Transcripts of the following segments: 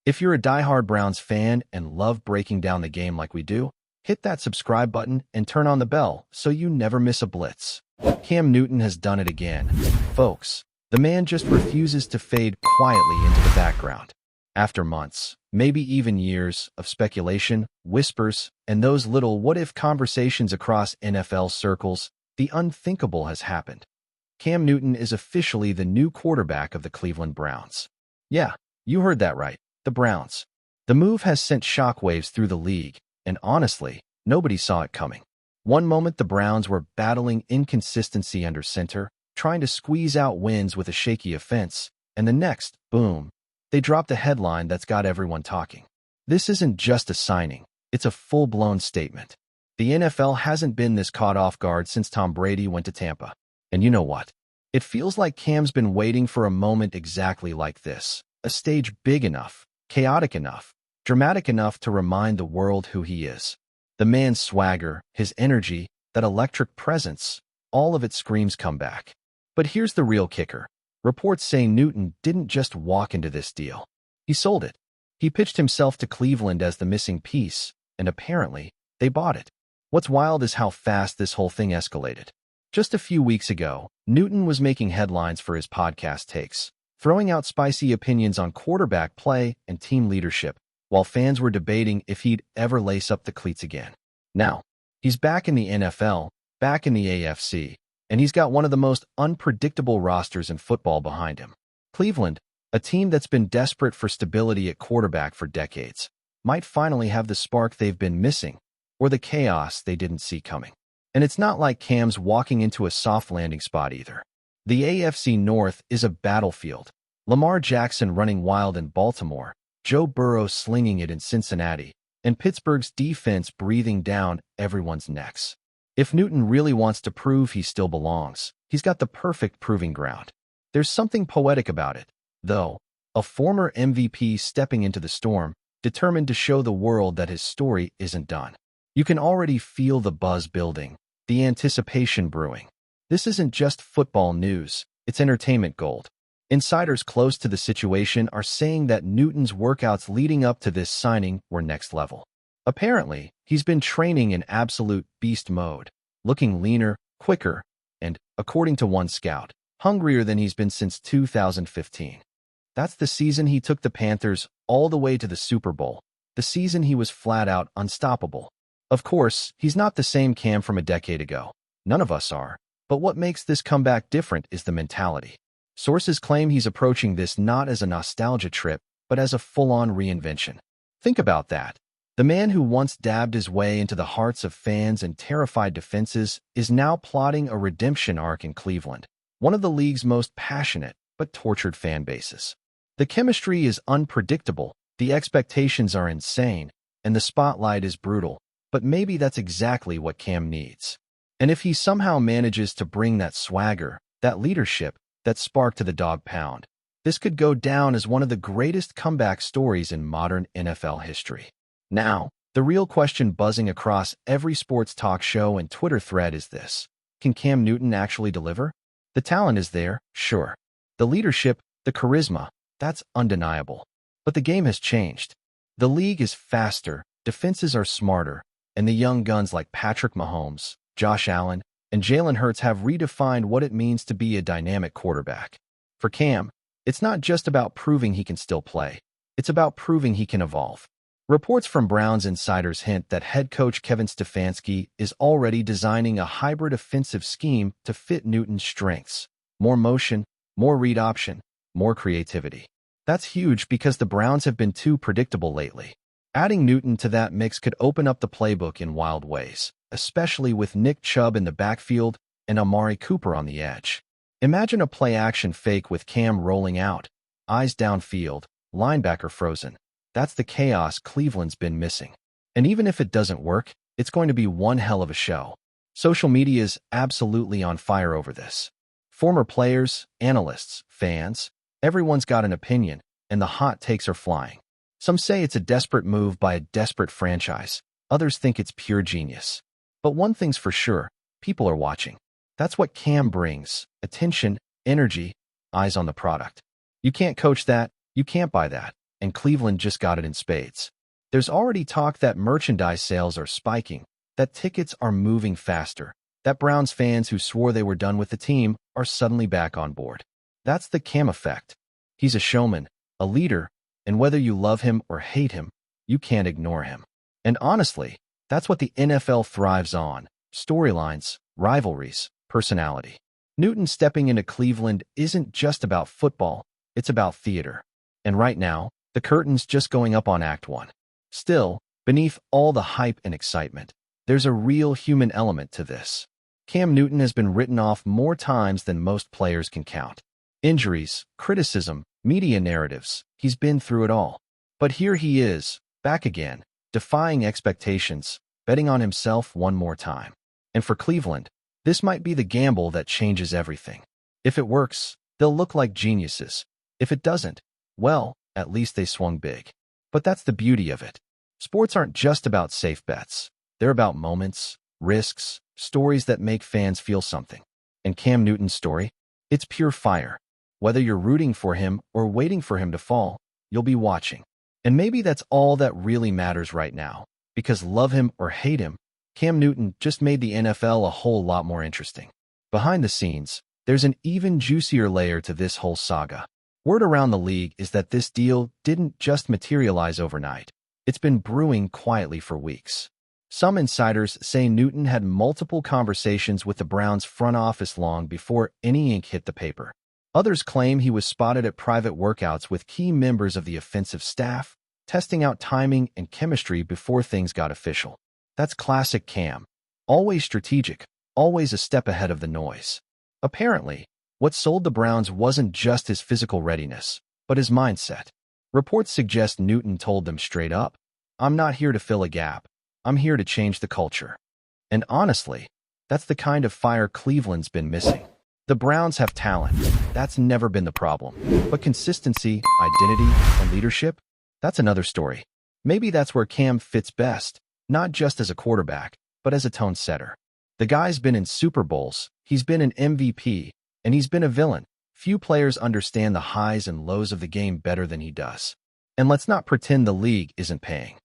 If you're a diehard Browns fan and love breaking down the game like we do, hit that subscribe button and turn on the bell so you never miss a blitz. Cam Newton has done it again. Folks, the man just refuses to fade quietly into the background. After months, maybe even years, of speculation, whispers, and those little what-if conversations across NFL circles, the unthinkable has happened. Cam Newton is officially the new quarterback of the Cleveland Browns. Yeah, you heard that right, the Browns. The move has sent shockwaves through the league, and honestly, nobody saw it coming. One moment the Browns were battling inconsistency under center, trying to squeeze out wins with a shaky offense, and the next, boom, they dropped a headline that's got everyone talking. This isn't just a signing, it's a full-blown statement. The NFL hasn't been this caught off guard since Tom Brady went to Tampa. And you know what? It feels like Cam's been waiting for a moment exactly like this. A stage big enough, chaotic enough, dramatic enough to remind the world who he is. The man's swagger, his energy, that electric presence, all of it screams comeback. But here's the real kicker. Reports say Newton didn't just walk into this deal. He sold it. He pitched himself to Cleveland as the missing piece, and apparently, they bought it. What's wild is how fast this whole thing escalated. Just a few weeks ago, Newton was making headlines for his podcast takes, throwing out spicy opinions on quarterback play and team leadership, while fans were debating if he'd ever lace up the cleats again. Now, he's back in the NFL, back in the AFC, and he's got one of the most unpredictable rosters in football behind him. Cleveland, a team that's been desperate for stability at quarterback for decades, might finally have the spark they've been missing, or the chaos they didn't see coming. And it's not like Cam's walking into a soft landing spot either. The AFC North is a battlefield. Lamar Jackson running wild in Baltimore, Joe Burrow slinging it in Cincinnati, and Pittsburgh's defense breathing down everyone's necks. If Newton really wants to prove he still belongs, he's got the perfect proving ground. There's something poetic about it, though, a former MVP stepping into the storm, determined to show the world that his story isn't done. You can already feel the buzz building, the anticipation brewing. This isn't just football news, it's entertainment gold. Insiders close to the situation are saying that Newton's workouts leading up to this signing were next level. Apparently, he's been training in absolute beast mode, looking leaner, quicker, and, according to one scout, hungrier than he's been since 2015. That's the season he took the Panthers all the way to the Super Bowl, the season he was flat out unstoppable. Of course, he's not the same Cam from a decade ago. None of us are. But what makes this comeback different is the mentality. Sources claim he's approaching this not as a nostalgia trip, but as a full-on reinvention. Think about that. The man who once dabbed his way into the hearts of fans and terrified defenses is now plotting a redemption arc in Cleveland, one of the league's most passionate but tortured fan bases. The chemistry is unpredictable, the expectations are insane, and the spotlight is brutal, but maybe that's exactly what Cam needs. And if he somehow manages to bring that swagger, that leadership, that spark to the Dawg Pound, this could go down as one of the greatest comeback stories in modern NFL history. Now, the real question buzzing across every sports talk show and Twitter thread is this. Can Cam Newton actually deliver? The talent is there, sure. The leadership, the charisma, that's undeniable. But the game has changed. The league is faster, defenses are smarter, and the young guns like Patrick Mahomes, Josh Allen, and Jalen Hurts have redefined what it means to be a dynamic quarterback. For Cam, it's not just about proving he can still play. It's about proving he can evolve. Reports from Browns insiders hint that head coach Kevin Stefanski is already designing a hybrid offensive scheme to fit Newton's strengths. More motion, more read option, more creativity. That's huge because the Browns have been too predictable lately. Adding Newton to that mix could open up the playbook in wild ways, especially with Nick Chubb in the backfield and Amari Cooper on the edge. Imagine a play-action fake with Cam rolling out, eyes downfield, linebacker frozen. That's the chaos Cleveland's been missing. And even if it doesn't work, it's going to be one hell of a show. Social media is absolutely on fire over this. Former players, analysts, fans, everyone's got an opinion, and the hot takes are flying. Some say it's a desperate move by a desperate franchise. Others think it's pure genius. But one thing's for sure, people are watching. That's what Cam brings: attention, energy, eyes on the product. You can't coach that, you can't buy that. and Cleveland just got it in spades. There's already talk that merchandise sales are spiking, that tickets are moving faster, that Browns fans who swore they were done with the team are suddenly back on board. That's the Cam effect. He's a showman, a leader, and whether you love him or hate him, you can't ignore him. And honestly, that's what the NFL thrives on: storylines, rivalries, personality. Newton stepping into Cleveland isn't just about football, it's about theater. And right now, the curtain's just going up on Act 1. Still, beneath all the hype and excitement, there's a real human element to this. Cam Newton has been written off more times than most players can count. Injuries, criticism, media narratives, he's been through it all. But here he is, back again, defying expectations, betting on himself one more time. And for Cleveland, this might be the gamble that changes everything. If it works, they'll look like geniuses. If it doesn't, well, at least they swung big. But that's the beauty of it. Sports aren't just about safe bets. They're about moments, risks, stories that make fans feel something. And Cam Newton's story? It's pure fire. Whether you're rooting for him or waiting for him to fall, you'll be watching. And maybe that's all that really matters right now. Because love him or hate him, Cam Newton just made the NFL a whole lot more interesting. Behind the scenes, there's an even juicier layer to this whole saga. Word around the league is that this deal didn't just materialize overnight. It's been brewing quietly for weeks. Some insiders say Newton had multiple conversations with the Browns front office long before any ink hit the paper. Others claim he was spotted at private workouts with key members of the offensive staff, testing out timing and chemistry before things got official. That's classic Cam. Always strategic, always a step ahead of the noise. Apparently, what sold the Browns wasn't just his physical readiness, but his mindset. Reports suggest Newton told them straight up, "I'm not here to fill a gap. I'm here to change the culture." And honestly, that's the kind of fire Cleveland's been missing. The Browns have talent. That's never been the problem. But consistency, identity, and leadership? That's another story. Maybe that's where Cam fits best, not just as a quarterback, but as a tone setter. The guy's been in Super Bowls, he's been an MVP, and he's been a villain. Few players understand the highs and lows of the game better than he does. And let's not pretend the league isn't paying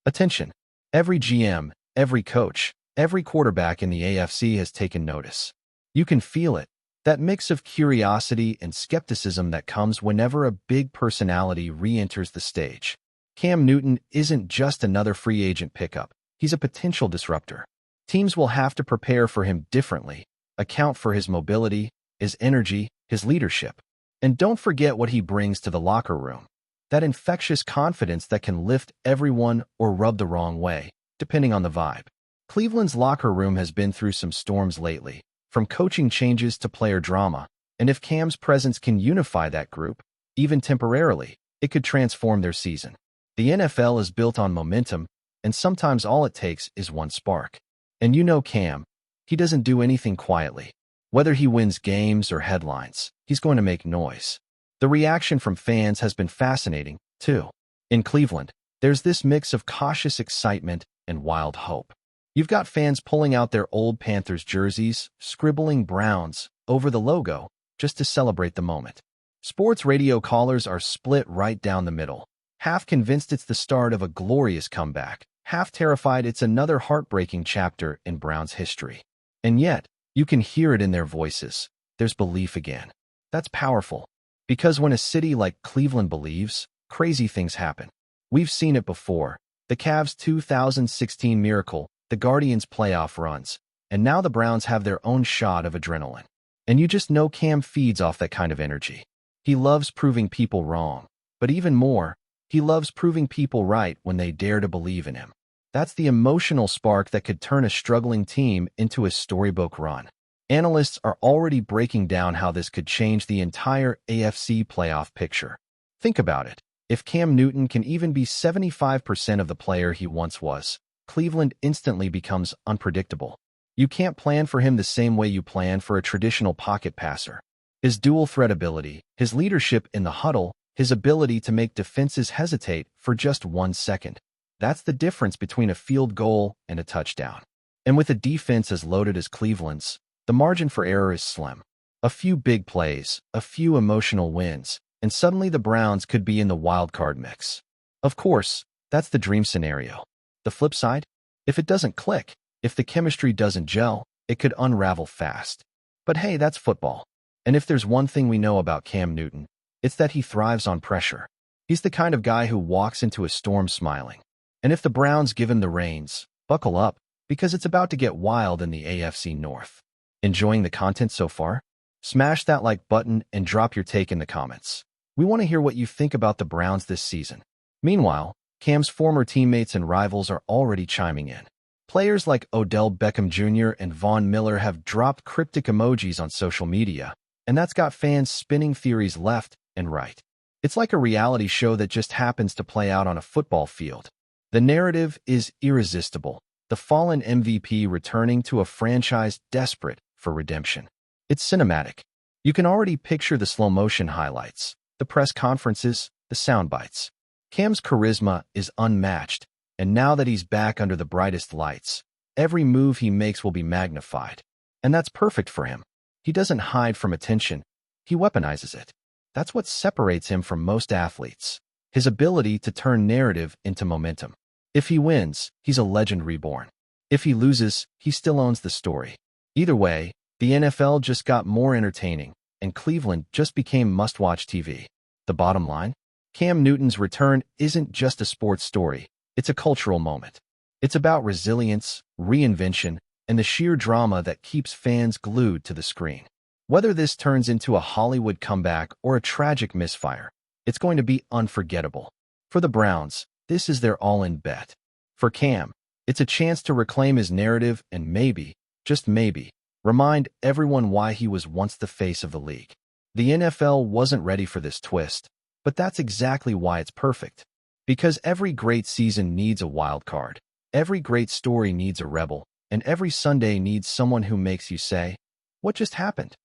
attention. Every GM, every coach, every quarterback in the AFC has taken notice. You can feel it, that mix of curiosity and skepticism that comes whenever a big personality re-enters the stage. Cam Newton isn't just another free agent pickup. He's a potential disruptor. Teams will have to prepare for him differently, account for his mobility, his energy, his leadership. And don't forget what he brings to the locker room. That infectious confidence that can lift everyone or rub the wrong way, depending on the vibe. Cleveland's locker room has been through some storms lately, from coaching changes to player drama, and if Cam's presence can unify that group, even temporarily, it could transform their season. The NFL is built on momentum, and sometimes all it takes is one spark. And you know Cam, he doesn't do anything quietly. Whether he wins games or headlines, he's going to make noise. The reaction from fans has been fascinating, too. In Cleveland, there's this mix of cautious excitement and wild hope. You've got fans pulling out their old Panthers jerseys, scribbling Browns over the logo, just to celebrate the moment. Sports radio callers are split right down the middle, half convinced it's the start of a glorious comeback, half terrified it's another heartbreaking chapter in Browns history. And yet, you can hear it in their voices. There's belief again. That's powerful. Because when a city like Cleveland believes, crazy things happen. We've seen it before. The Cavs' 2016 miracle, the Guardians' playoff runs, and now the Browns have their own shot of adrenaline. And you just know Cam feeds off that kind of energy. He loves proving people wrong. But even more, he loves proving people right when they dare to believe in him. That's the emotional spark that could turn a struggling team into a storybook run. Analysts are already breaking down how this could change the entire AFC playoff picture. Think about it. If Cam Newton can even be 75% of the player he once was, Cleveland instantly becomes unpredictable. You can't plan for him the same way you plan for a traditional pocket passer. His dual threat ability, his leadership in the huddle, his ability to make defenses hesitate for just 1 second. That's the difference between a field goal and a touchdown. And with a defense as loaded as Cleveland's, the margin for error is slim. A few big plays, a few emotional wins, and suddenly the Browns could be in the wild card mix. Of course, that's the dream scenario. The flip side? If it doesn't click, if the chemistry doesn't gel, it could unravel fast. But hey, that's football. And if there's one thing we know about Cam Newton, it's that he thrives on pressure. He's the kind of guy who walks into a storm smiling. And if the Browns give him the reins, buckle up, because it's about to get wild in the AFC North. Enjoying the content so far? Smash that like button and drop your take in the comments. We want to hear what you think about the Browns this season. Meanwhile, Cam's former teammates and rivals are already chiming in. Players like Odell Beckham Jr. and Von Miller have dropped cryptic emojis on social media, and that's got fans spinning theories left and right. It's like a reality show that just happens to play out on a football field. The narrative is irresistible, the fallen MVP returning to a franchise desperate for redemption. It's cinematic. You can already picture the slow-motion highlights, the press conferences, the sound bites. Cam's charisma is unmatched, and now that he's back under the brightest lights, every move he makes will be magnified. And that's perfect for him. He doesn't hide from attention, he weaponizes it. That's what separates him from most athletes, his ability to turn narrative into momentum. If he wins, he's a legend reborn. If he loses, he still owns the story. Either way, the NFL just got more entertaining, and Cleveland just became must-watch TV. The bottom line? Cam Newton's return isn't just a sports story, it's a cultural moment. It's about resilience, reinvention, and the sheer drama that keeps fans glued to the screen. Whether this turns into a Hollywood comeback or a tragic misfire, it's going to be unforgettable. For the Browns, this is their all-in bet. For Cam, it's a chance to reclaim his narrative and maybe, just maybe, remind everyone why he was once the face of the league. The NFL wasn't ready for this twist, but that's exactly why it's perfect. Because every great season needs a wild card, every great story needs a rebel, and every Sunday needs someone who makes you say, "What just happened?"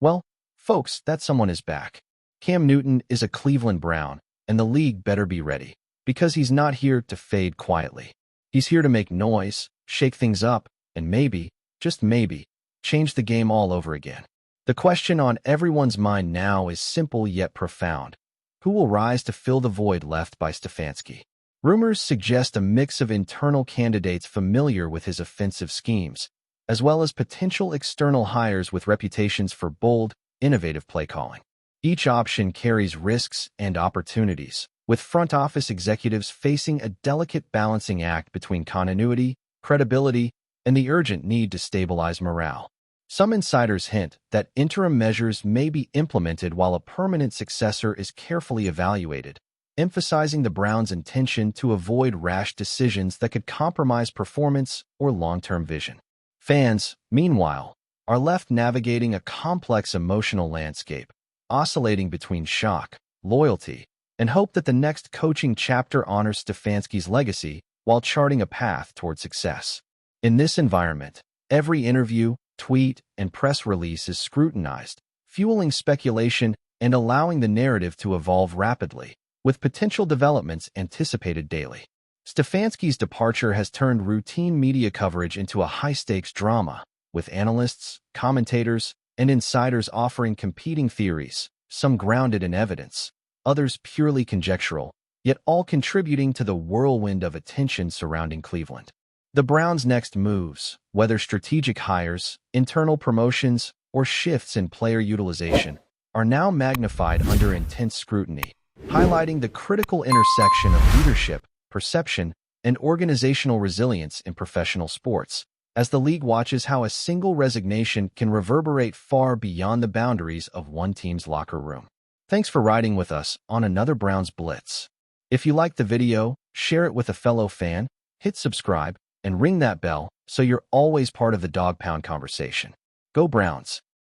Well, folks, that someone is back. Cam Newton is a Cleveland Brown, and the league better be ready, because he's not here to fade quietly. He's here to make noise, shake things up, and maybe, just maybe, change the game all over again. The question on everyone's mind now is simple yet profound. Who will rise to fill the void left by Stefanski? Rumors suggest a mix of internal candidates familiar with his offensive schemes, as well as potential external hires with reputations for bold, innovative play calling. Each option carries risks and opportunities, with front office executives facing a delicate balancing act between continuity, credibility, and the urgent need to stabilize morale. Some insiders hint that interim measures may be implemented while a permanent successor is carefully evaluated, emphasizing the Browns' intention to avoid rash decisions that could compromise performance or long-term vision. Fans, meanwhile, are left navigating a complex emotional landscape, oscillating between shock, loyalty, and hope that the next coaching chapter honors Stefanski's legacy while charting a path toward success. In this environment, every interview, tweet, and press release is scrutinized, fueling speculation and allowing the narrative to evolve rapidly, with potential developments anticipated daily. Stefanski's departure has turned routine media coverage into a high-stakes drama, with analysts, commentators, and insiders offering competing theories, some grounded in evidence, others purely conjectural, yet all contributing to the whirlwind of attention surrounding Cleveland. The Browns' next moves, whether strategic hires, internal promotions, or shifts in player utilization, are now magnified under intense scrutiny, highlighting the critical intersection of leadership, perception, and organizational resilience in professional sports, as the league watches how a single resignation can reverberate far beyond the boundaries of one team's locker room. Thanks for riding with us on another Browns Blitz. If you liked the video, share it with a fellow fan, hit subscribe, and ring that bell so you're always part of the Dawg Pound conversation. Go Browns!